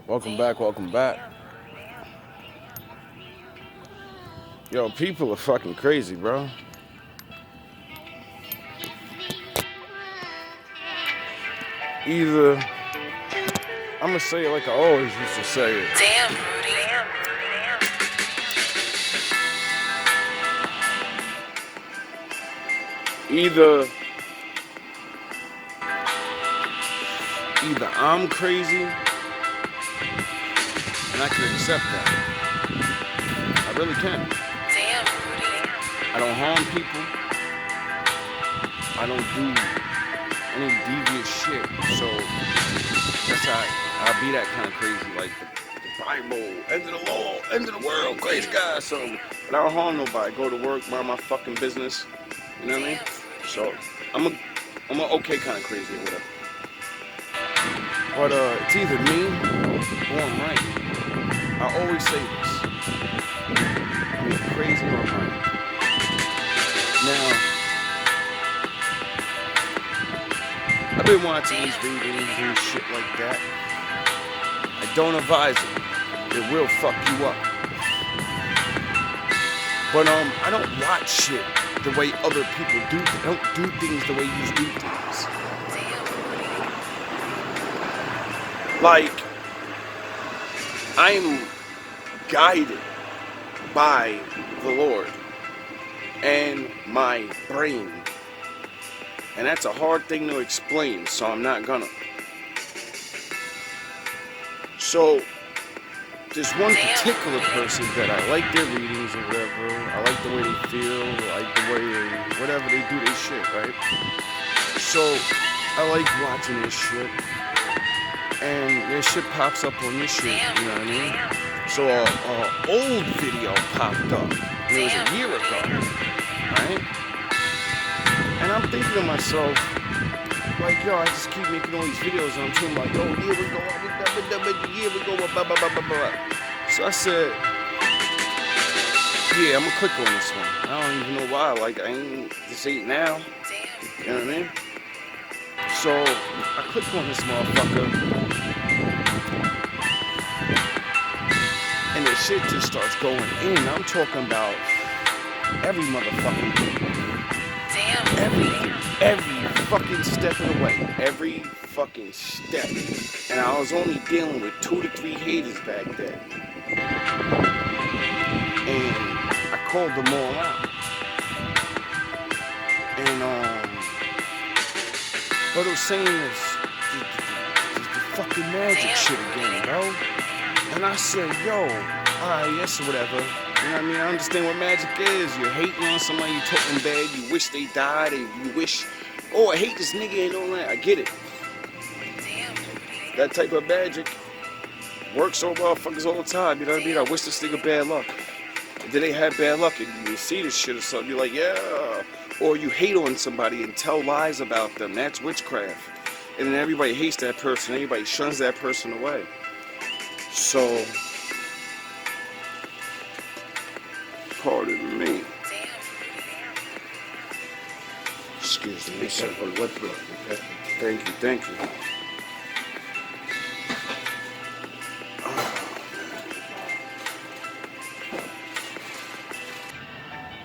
Welcome back, welcome back. Yo, people are fucking crazy, bro. Either, I'm gonna say it like I always used to say it. Damn, Rudy. Either, either I'm crazy and I can accept that. I really can. Damn, Rudy. I don't harm people. I don't do any devious shit. So that's how I'll be that kind of crazy. Like the Bible, end of the law, end of the world, crazy guy. So, but I don't harm nobody. Go to work, mind my fucking business. You know what I mean? So I'm a okay kind of crazy or whatever. But it's either me or I'm right. I always say this. I'm either crazy or I'm right. Now, I've been watching these videos and shit like that. I don't advise it. It will fuck you up. But I don't watch shit the way other people do. I don't do things the way you do things. Like, I'm guided by the Lord and my brain. And that's a hard thing to explain, so I'm not gonna. So, there's one particular person that I like their readings or whatever. I like the way they feel, I like the way they, whatever they do their shit, right? So, I like watching this shit. And their shit pops up on this shit, you know what I mean? So, a old video popped up. It was a year ago, right? And I'm thinking to myself, like, yo, I just keep making all these videos and I'm feeling like, oh, here we go, here we go, blah, blah, blah, blah, blah. So I said, yeah, I'm gonna click on this one. I don't even know why, like, this ain't now, you know what I mean? So I click on this motherfucker and the shit just starts going in. I'm talking about every motherfucking thing. Everything, every fucking step of the way, every fucking step. And I was only dealing with 2 to 3 haters back then. And I called them all out. And what I was saying is the fucking magic shit again, bro. And I said, yo, alright, yes, whatever. You know what I mean? I understand what magic is. You're hating on somebody, you talking bad, you wish they died, and you wish, oh, I hate this nigga and all that. I get it. That type of magic works on motherfuckers all the time, you know what I mean? I wish this nigga bad luck. And then they have bad luck and you see this shit or something, you're like, yeah. Or you hate on somebody and tell lies about them. That's witchcraft. And then everybody hates that person, everybody shuns that person away. So, pardon me. Excuse me. Thank you.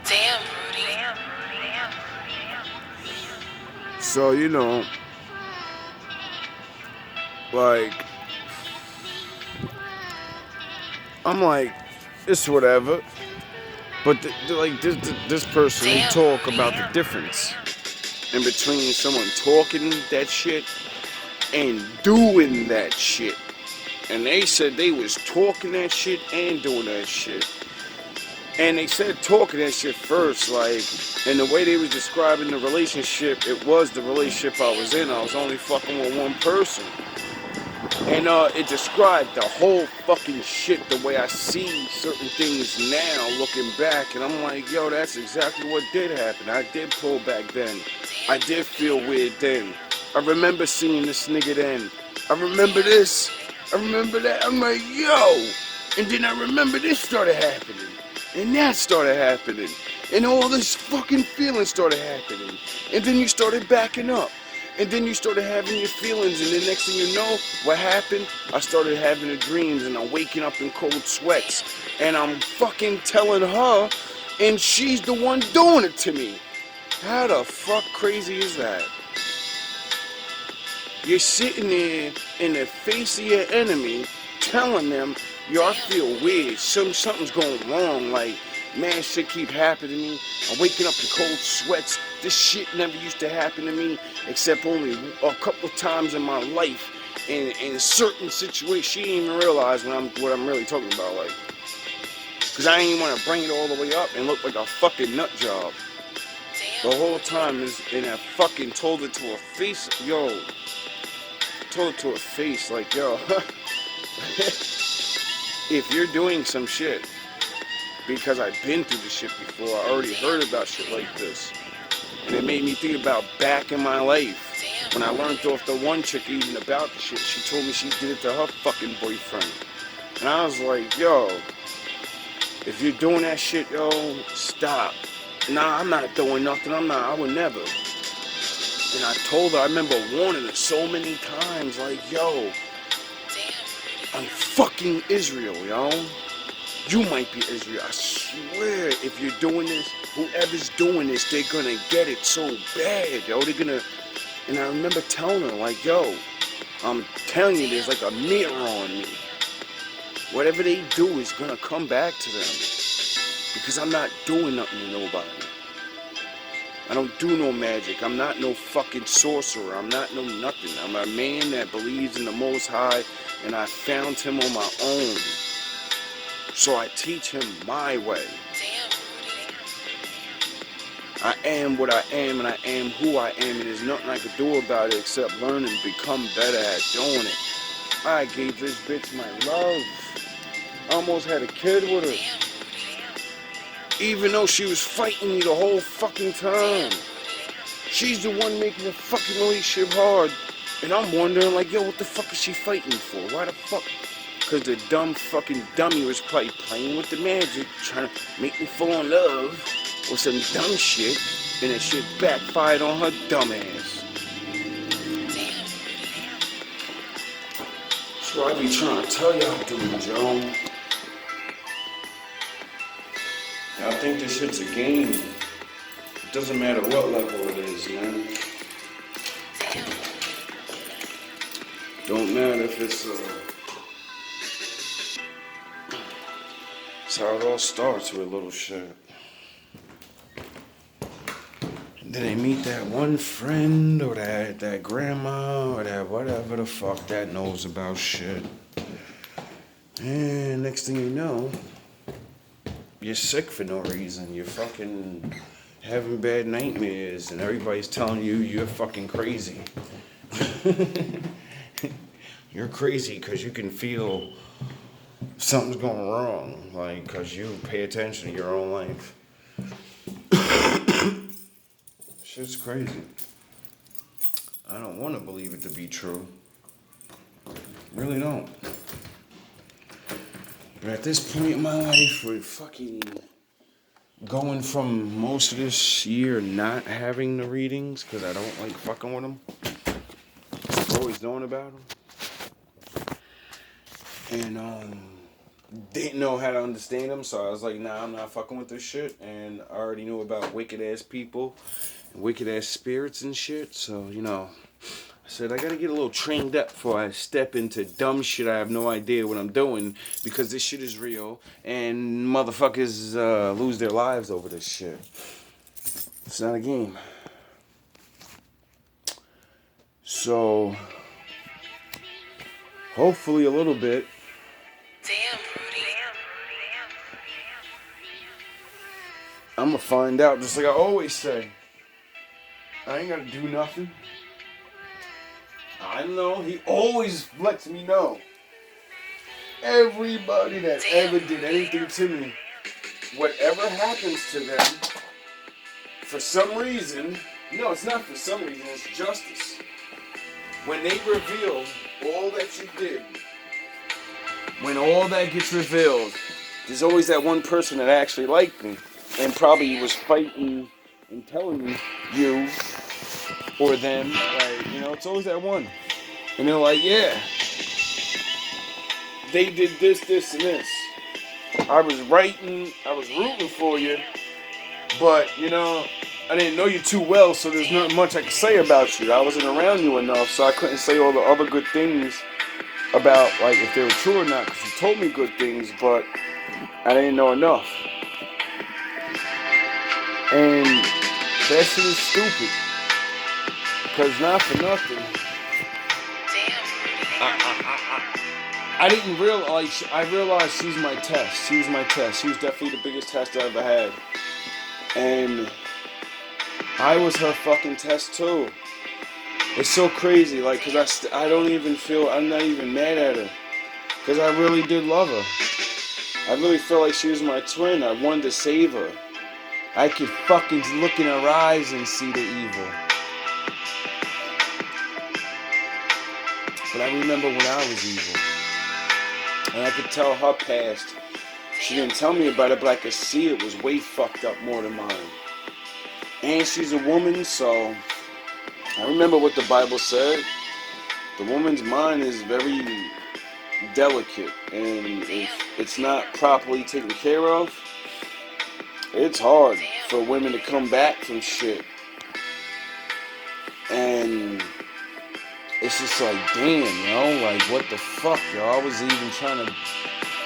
Damn, Rudy. So, you know, like, I'm like, it's whatever. But like this person, they talk about the difference in between someone talking that shit and doing that shit. And they said they was talking that shit and doing that shit. And they said talking that shit first, like, and the way they was describing the relationship, it was the relationship I was in. I was only fucking with one person. And it described the whole fucking shit the way I see certain things now looking back. And I'm like, yo, that's exactly what did happen. I did pull back then. I did feel weird then. I remember seeing this nigga then. I remember this. I remember that. I'm like, yo. And then I remember this started happening. And that started happening. And all this fucking feeling started happening. And then you started backing up. And then you started having your feelings, and the next thing you know, what happened? I started having the dreams, and I'm waking up in cold sweats, and I'm fucking telling her, and she's the one doing it to me. How the fuck crazy is that? You're sitting there in the face of your enemy, telling them, yo, I feel weird, something's going wrong, like, man, shit keep happening to me. I'm waking up in cold sweats. This shit never used to happen to me, except only a couple of times in my life. In certain situations, she didn't even realize what I'm really talking about, like. Cause I didn't want to bring it all the way up and look like a fucking nut job. The whole time and I fucking told it to her face, yo. Told it to her face, like, yo. If you're doing some shit, because I've been through this shit before, I already heard about shit like this. And it made me think about back in my life. When I learned off the one chick even about the shit, she told me she did it to her fucking boyfriend. And I was like, yo, if you're doing that shit, yo, stop. Nah, I'm not doing nothing, I would never. And I told her, I remember warning her so many times, like, yo, I'm fucking Israel, yo. You might be Israel. I swear, if you're doing this, whoever's doing this, they're gonna get it so bad, yo. They're gonna. And I remember telling her, like, yo, I'm telling you, there's like a mirror on me. Whatever they do is gonna come back to them. Because I'm not doing nothing to nobody. I don't do no magic. I'm not no fucking sorcerer. I'm not no nothing. I'm a man that believes in the Most High, and I found him on my own. So I teach him my way. I am what I am, and I am who I am, and there's nothing I could do about it except learn and become better at doing it. I gave this bitch my love. I almost had a kid with her. Even though she was fighting me the whole fucking time. She's the one making the fucking relationship hard. And I'm wondering, like, yo, what the fuck is she fighting for? Why the fuck? Because the dumb fucking dummy was probably playing with the magic, trying to make me fall in love with some dumb shit, and that shit backfired on her dumb ass. That's what I be trying to tell y'all, dude, Joe. I think this shit's a game. It doesn't matter what level it is, man. Don't matter if it's That's how it all starts with little shit. Then they meet that one friend or that grandma or that whatever the fuck that knows about shit. And next thing you know, you're sick for no reason. You're fucking having bad nightmares and everybody's telling you you're fucking crazy. You're crazy because you can feel something's going wrong, like, because you pay attention to your own life. Shit's crazy. I don't want to believe it to be true. Really don't. But at this point in my life, we're fucking going from most of this year not having the readings, because I don't like fucking with them. Always knowing about them. And, didn't know how to understand them, so I was like, nah, I'm not fucking with this shit. And I already knew about wicked-ass people, wicked-ass spirits and shit, so, you know, I said, I gotta get a little trained up before I step into dumb shit I have no idea what I'm doing, because this shit is real, and motherfuckers lose their lives over this shit. It's not a game. So, hopefully a little bit. Damn, Rudy. I'm gonna find out, just like I always say. I ain't gotta do nothing. I know, he always lets me know. Everybody that ever did anything to me, whatever happens to them, for some reason, no, it's not for some reason, it's justice. When they reveal all that you did, when all that gets revealed, there's always that one person that actually liked me and probably was fighting and telling you or them. Like, you know, it's always that one. And they're like, yeah, they did this, this, and this. I was rooting for you, but, you know, I didn't know you too well, so there's not much I could say about you. I wasn't around you enough, so I couldn't say all the other good things about, like, if they were true or not, because you told me good things, but I didn't know enough. And that shit is stupid. Because not for nothing, I didn't realize, I realized she's my test. She was my test. She was definitely the biggest test I ever had. And I was her fucking test too. It's so crazy, like, because I don't even feel, I'm not even mad at her. Because I really did love her. I really felt like she was my twin. I wanted to save her. I could fucking look in her eyes and see the evil. But I remember when I was evil. And I could tell her past. She didn't tell me about it, but I could see it was way fucked up more than mine. And she's a woman, so I remember what the Bible said. The woman's mind is very delicate, and if it's not properly taken care of, it's hard for women to come back from shit. And it's just like, damn, like, what the fuck, yo? I was even trying to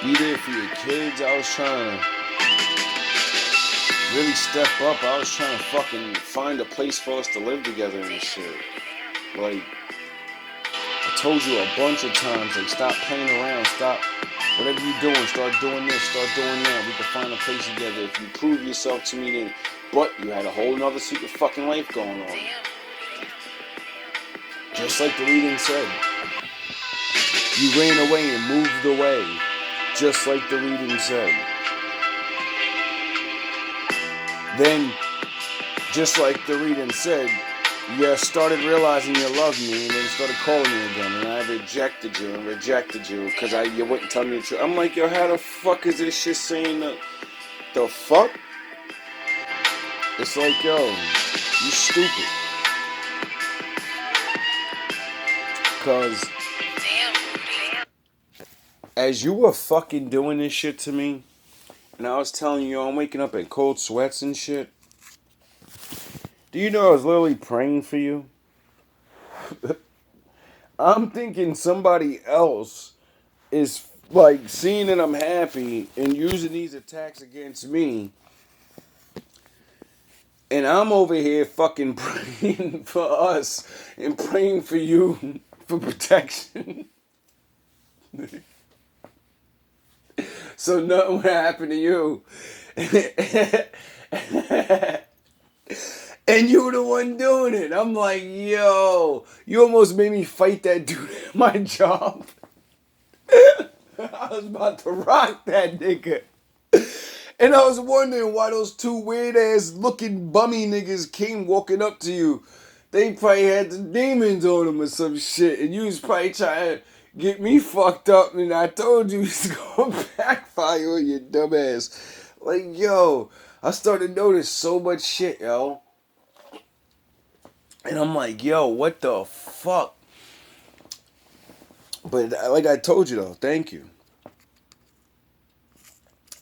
be there for your kids. I was trying to really step up. I was trying to fucking find a place for us to live together and shit. Like, I told you a bunch of times, like, stop playing around, stop, whatever you're doing, start doing this, start doing that. We can find a place together if you prove yourself to me, then, but you had a whole nother secret fucking life going on. Just like the reading said. You ran away and moved away. Just like the reading said. Then, just like the reading said, you started realizing you loved me and then started calling me again. And I rejected you because you wouldn't tell me the truth. I'm like, yo, how the fuck is this shit saying the fuck? It's like, yo, you stupid. Because as you were fucking doing this shit to me, and I was telling you, I'm waking up in cold sweats and shit. Do you know I was literally praying for you? I'm thinking somebody else is like seeing that I'm happy and using these attacks against me. And I'm over here fucking praying for us and praying for you for protection. So nothing would happen to you. And you were the one doing it. I'm like, yo, you almost made me fight that dude at my job. I was about to rock that nigga. And I was wondering why those two weird ass looking bummy niggas came walking up to you. They probably had the demons on them or some shit. And you was probably trying to get me fucked up. And I told you it's going to backfire on your dumb ass. Like, yo, I started to notice so much shit, yo. And I'm like, yo, what the fuck? But like I told you, though, thank you.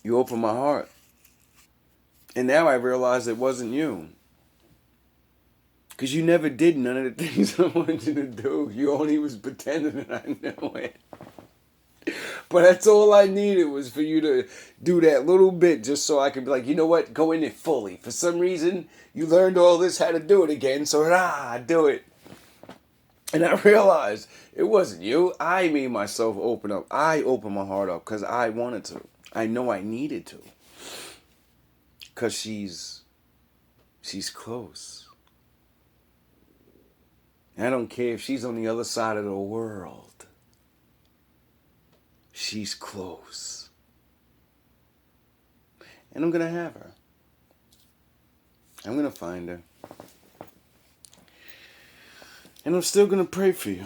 You opened my heart. And now I realize it wasn't you. Because you never did none of the things I wanted you to do. You only was pretending that I knew it. But that's all I needed was for you to do that little bit just so I could be like, you know what, go in it fully. For some reason, you learned all this how to do it again, so do it. And I realized it wasn't you. I made myself open up. I opened my heart up because I wanted to. I know I needed to. Because she's close. I don't care if she's on the other side of the world. She's close. And I'm going to have her. I'm going to find her. And I'm still going to pray for you.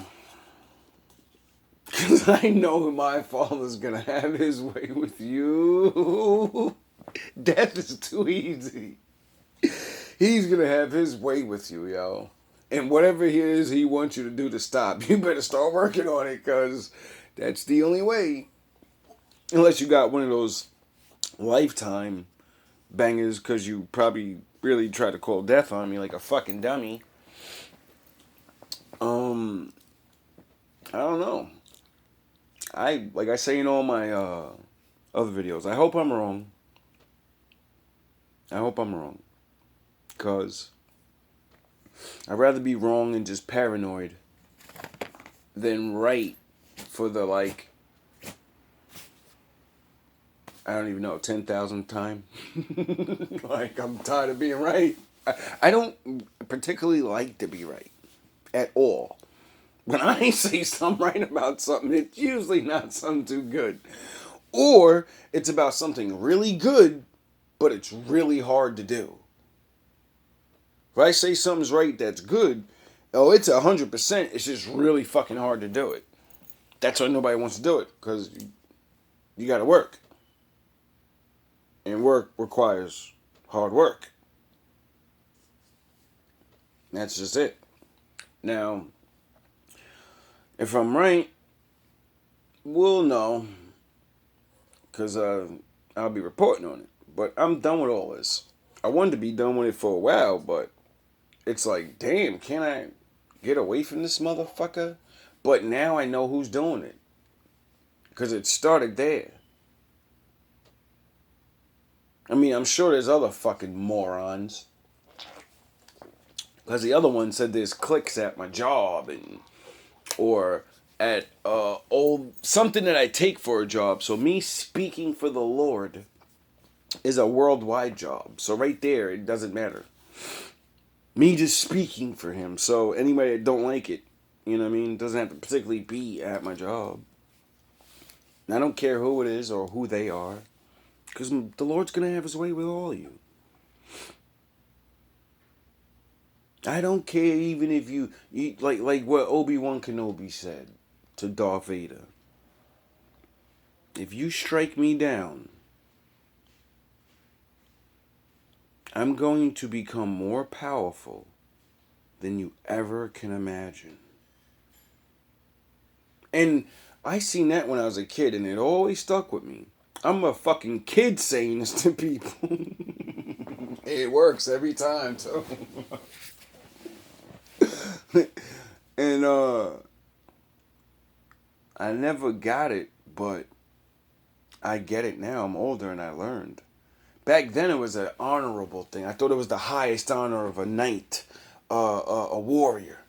Because I know my Father's going to have his way with you. Death is too easy. He's going to have his way with you, yo. And whatever it is he wants you to do to stop, you better start working on it, because that's the only way. Unless you got one of those lifetime bangers, because you probably really tried to call death on me like a fucking dummy. I don't know. Like I say in all my other videos, I hope I'm wrong. I hope I'm wrong. Because I'd rather be wrong and just paranoid than right for the, like, I don't even know, 10,000th time. Like, I'm tired of being right. I don't particularly like to be right. At all. When I say something right about something, it's usually not something too good. Or it's about something really good, but it's really hard to do. If I say something's right that's good, oh, it's 100%, it's just really fucking hard to do it. That's why nobody wants to do it, because you gotta work. And work requires hard work. That's just it. Now, if I'm right, we'll know, because I'll be reporting on it. But I'm done with all this. I wanted to be done with it for a while, but it's like, damn, can I get away from this motherfucker? But now I know who's doing it, because it started there. I mean, I'm sure there's other fucking morons. Because the other one said there's clicks at my job, or at something that I take for a job. So me speaking for the Lord is a worldwide job. So right there, it doesn't matter. Me just speaking for him. So anybody that don't like it, you know what I mean, doesn't have to particularly be at my job. And I don't care who it is or who they are, because the Lord's going to have his way with all of you. I don't care even if you like what Obi-Wan Kenobi said to Darth Vader. If you strike me down, I'm going to become more powerful than you ever can imagine. And I seen that when I was a kid, and it always stuck with me. I'm a fucking kid saying this to people. It works every time, too. And I never got it, but I get it now. I'm older and I learned. Back then it was an honorable thing. I thought it was the highest honor of a knight, a warrior.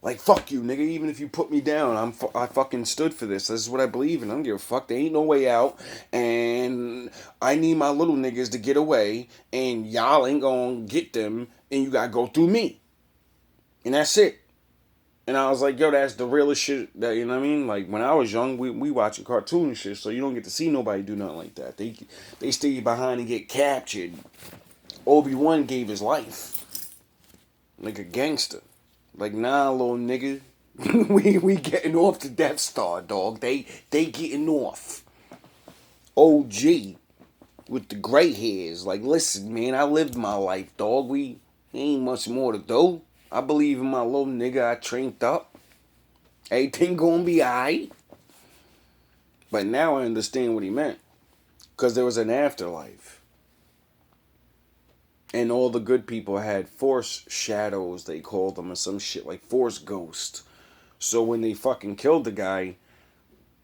Like, fuck you, nigga. Even if you put me down, I fucking stood for this. This is what I believe in. I don't give a fuck. There ain't no way out. And I need my little niggas to get away. And y'all ain't gonna get them. And you gotta go through me. And that's it. And I was like, yo, that's the realest shit. That, you know what I mean? Like, when I was young, we watching cartoon and shit. So you don't get to see nobody do nothing like that. They stay behind and get captured. Obi-Wan gave his life. Like a gangster. Like, nah, little nigga. we getting off the Death Star, dog. They getting off. OG with the gray hairs. Like, listen, man, I lived my life, dog. We ain't much more to do. I believe in my little nigga. I trained up. Everything gonna be alright. But now I understand what he meant. Because there was an afterlife. And all the good people had force shadows, they called them, or some shit, like force ghost. So when they fucking killed the guy,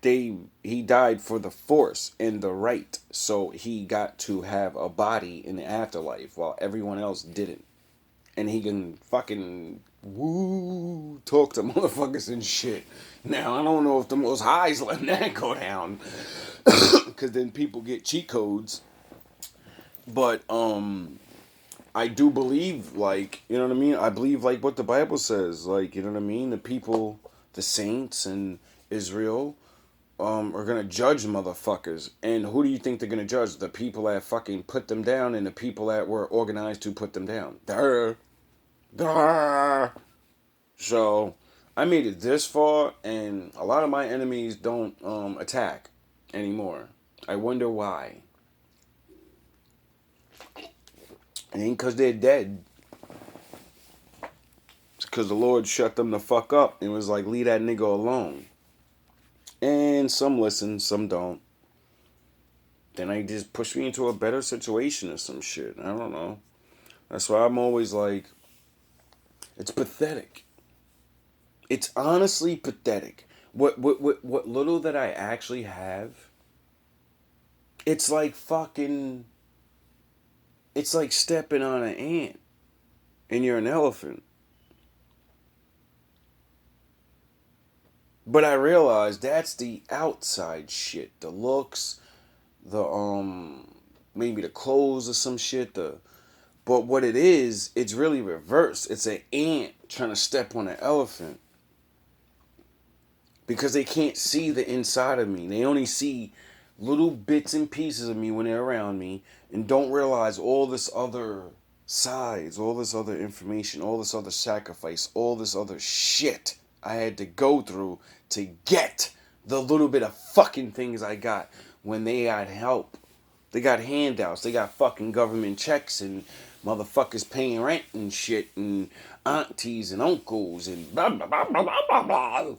he died for the force and the right. So he got to have a body in the afterlife while everyone else didn't. And he can fucking talk to motherfuckers and shit. Now, I don't know if the Most High's letting that go down. Because then people get cheat codes. But, I do believe, like, you know what I mean? I believe, like, what the Bible says. Like, you know what I mean? The people, the saints in Israel, are gonna judge motherfuckers. And who do you think they're gonna judge? The people that fucking put them down and the people that were organized to put them down. Duh. So, I made it this far, and a lot of my enemies don't attack anymore. I wonder why. It ain't because they're dead. because the Lord shut them the fuck up and was like, leave that nigga alone. And some listen, some don't. Then they just push me into a better situation or some shit. I don't know. That's why I'm always like, it's pathetic. It's honestly pathetic. What little that I actually have, it's like fucking, it's like stepping on an ant and you're an elephant. But I realize that's the outside shit. The looks, the maybe the clothes or some shit, but what it is, it's really reversed. It's an ant trying to step on an elephant. Because they can't see the inside of me. They only see little bits and pieces of me when they're around me and don't realize all this other sides, all this other information, all this other sacrifice, all this other shit I had to go through to get the little bit of fucking things I got when they got help. They got handouts. They got fucking government checks and motherfuckers paying rent and shit and aunties and uncles and blah, blah, blah, blah, blah, blah.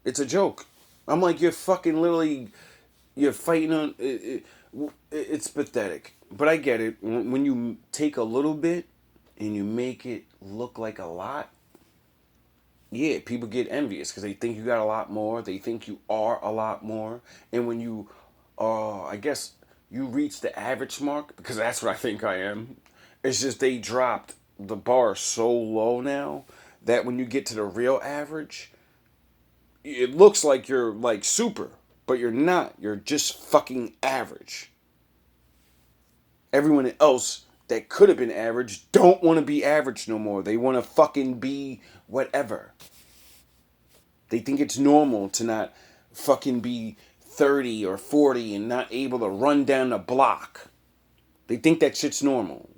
It's a joke. I'm like, you're fucking literally, you're fighting on, it's pathetic. But I get it. When you take a little bit and you make it look like a lot, yeah, people get envious because they think you got a lot more. They think you are a lot more. And when you, I guess, you reach the average mark, because that's what I think I am. It's just they dropped the bar so low now that when you get to the real average, it looks like you're like super, but you're not. You're just fucking average. Everyone else that could have been average don't want to be average no more. They want to fucking be whatever. They think it's normal to not fucking be 30 or 40 and not able to run down the block. They think that shit's normal.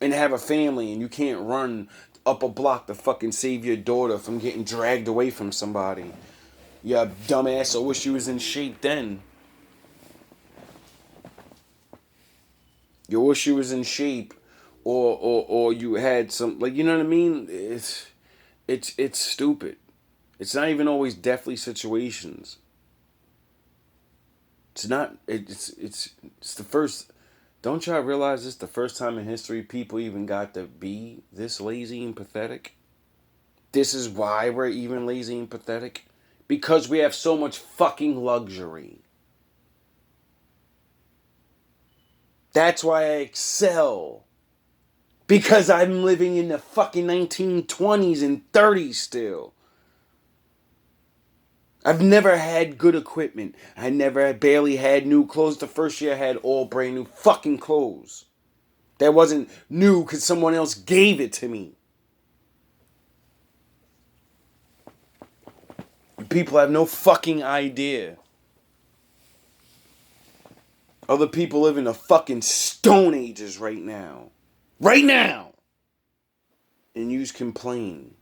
And have a family and you can't run up a block to fucking save your daughter from getting dragged away from somebody. Yeah, dumbass, I wish you was in shape then. You wish you was in shape or you had some, like, you know what I mean? It's stupid. It's not even always deathly situations. It's not, it's the first, don't y'all realize this is the first time in history people even got to be this lazy and pathetic? This is why we're even lazy and pathetic. Because we have so much fucking luxury. That's why I excel. Because I'm living in the fucking 1920s and 30s still. I've never had good equipment. I barely had new clothes. The first year I had all brand new fucking clothes. That wasn't new because someone else gave it to me. People have no fucking idea. Other people live in the fucking stone ages right now. Right now! And yous complain.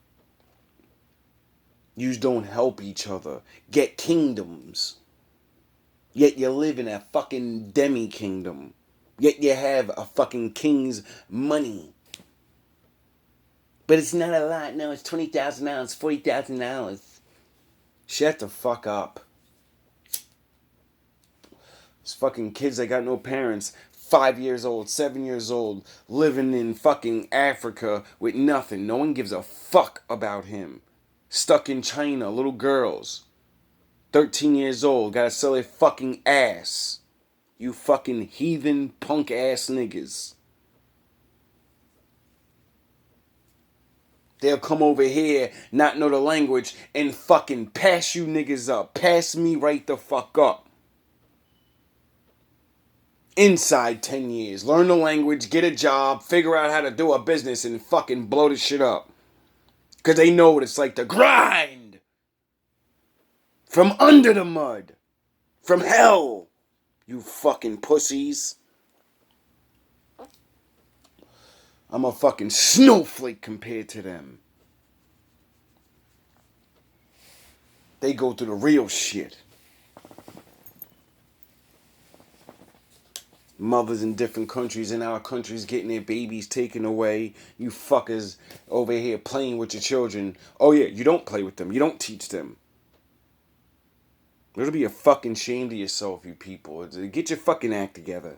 Yous don't help each other. Get kingdoms. Yet you live in a fucking demi-kingdom. Yet you have a fucking king's money. But it's not a lot. No, it's $20,000, $40,000. Shut the fuck up. These fucking kids that got no parents, 5 years old, 7 years old, living in fucking Africa with nothing. No one gives a fuck about him. Stuck in China, little girls, 13 years old, gotta sell their fucking ass. You fucking heathen punk ass niggas. They'll come over here, not know the language, and fucking pass you niggas up. Pass me right the fuck up. Inside 10 years. Learn the language, get a job, figure out how to do a business, and fucking blow the shit up. Because they know what it's like to grind. From under the mud. From hell. You fucking pussies. I'm a fucking snowflake compared to them. They go through the real shit. Mothers in different countries in our countries getting their babies taken away. You fuckers over here playing with your children. Oh yeah, you don't play with them. You don't teach them. It'll be a fucking shame to yourself, you people. Get your fucking act together.